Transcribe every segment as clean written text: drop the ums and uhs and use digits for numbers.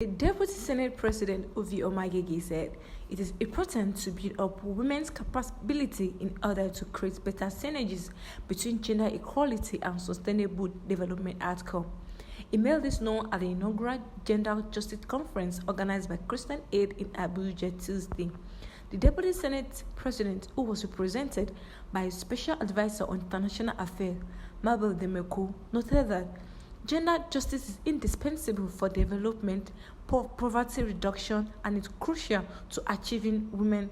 The Deputy Senate President Ovie Omo Agege said it is important to build up women's capability in order to create better synergies between gender equality and sustainable development outcomes. He made this known at the inaugural Gender Justice Conference organized by Christian Aid in Abuja Tuesday. The Deputy Senate President, who was represented by a Special Advisor on International Affairs, Mabel Demokun, noted that gender justice is indispensable for development, poverty reduction, and is crucial to achieving women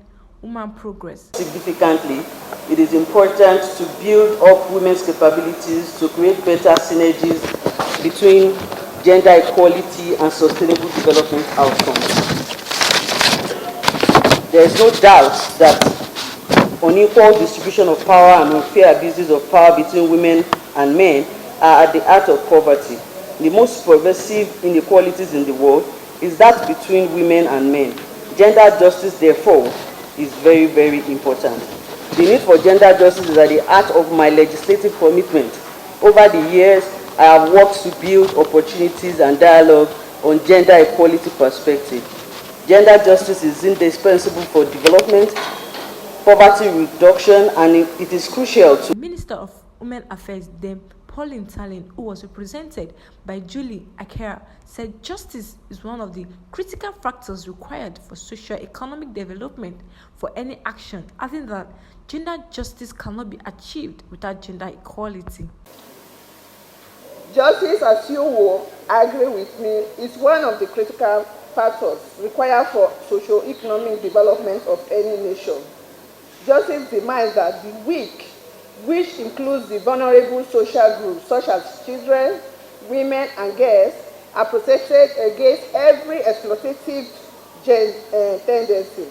progress. Significantly, it is important to build up women's capabilities to create better synergies between gender equality and sustainable development outcomes. There is no doubt that unequal distribution of power and unfair abuses of power between women and men are at the heart of poverty. The most pervasive inequalities in the world is that between women and men. Gender justice, therefore, is very, very important. The need for gender justice is at the heart of my legislative commitment. Over the years, I have worked to build opportunities and dialogue on gender equality perspective. Gender justice is indispensable for development, poverty reduction, and it is crucial to... The Minister of Women Affairs, Dame Pauline Tallen, who was represented by Julie Akharia, said justice is one of the critical factors required for socio-economic development for any action, adding that gender justice cannot be achieved without gender equality. Justice, as you will agree with me, is one of the critical factors required for socio-economic development of any nation. Justice demands that the weak, which includes the vulnerable social groups such as children, women, and girls, are protected against every exploitative tendency.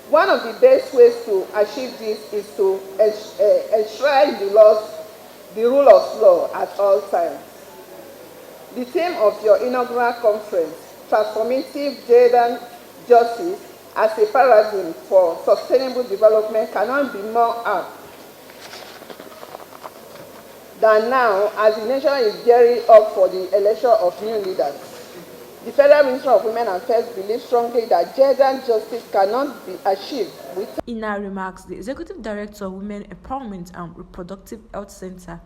One of the best ways to achieve this is to enshrine the rule of law at all times. The theme of your inaugural conference, Transformative Gender Justice as a Paradigm for Sustainable Development, cannot be more apt than now, as the nation is gearing up for the election of new leaders. The Federal Ministry of Women Affairs believes strongly that gender justice cannot be achieved without... In her remarks, the Executive Director of Women Empowerment and Reproductive Health Center,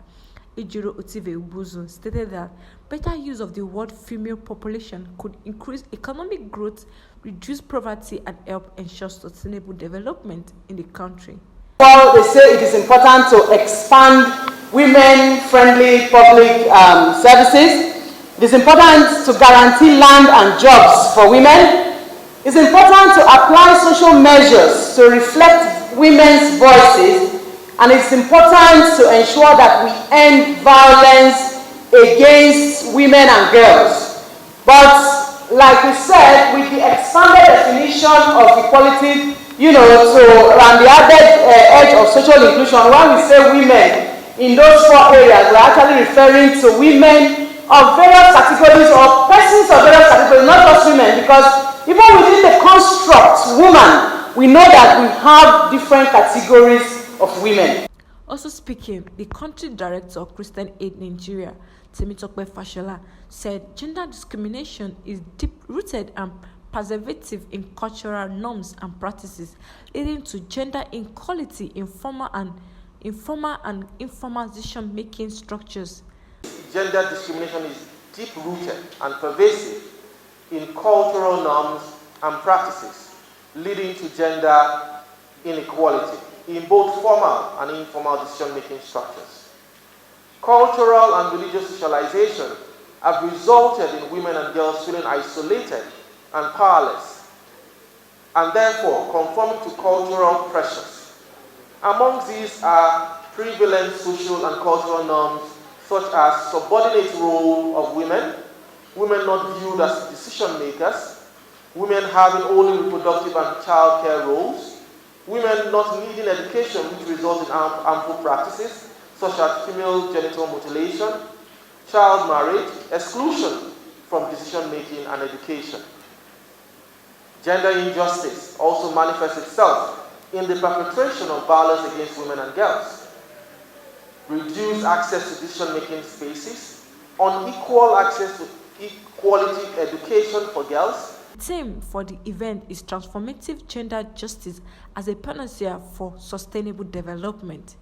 Ejiro Otive-Igbuzor, stated that better use of the word female population could increase economic growth, reduce poverty, and help ensure sustainable development in the country. Well, they say it is important to expand women-friendly public services. It is important to guarantee land and jobs for women. It's important to apply social measures to reflect women's voices, and it's important to ensure that we end violence against women and girls. But like we said, with the expanded definition of equality, to around the added edge of social inclusion, when we say women in those four areas, we're actually referring to women of various categories or persons of various categories, not just women, because even within the construct woman, we know that we have different categories of women. Also speaking, the country director of Christian Aid Nigeria, Temitope Fashola, said gender discrimination is deep-rooted and preservative in cultural norms and practices, leading to gender inequality in formal and informal decision-making structures. Gender discrimination is deep-rooted and pervasive in cultural norms and practices, leading to gender inequality in both formal and informal decision-making structures. Cultural and religious socialization have resulted in women and girls feeling isolated and powerless, and therefore conforming to cultural pressures. Among these are prevalent social and cultural norms such as subordinate role of women, women not viewed as decision makers, women having only reproductive and childcare roles, women not needing education which results in harmful practices such as female genital mutilation, child marriage, exclusion from decision making and education. Gender injustice also manifests itself in the perpetration of violence against women and girls, reduced access to decision-making spaces, unequal access to quality education for girls. The theme for the event is Transformative Gender Justice as a Panacea for Sustainable Development.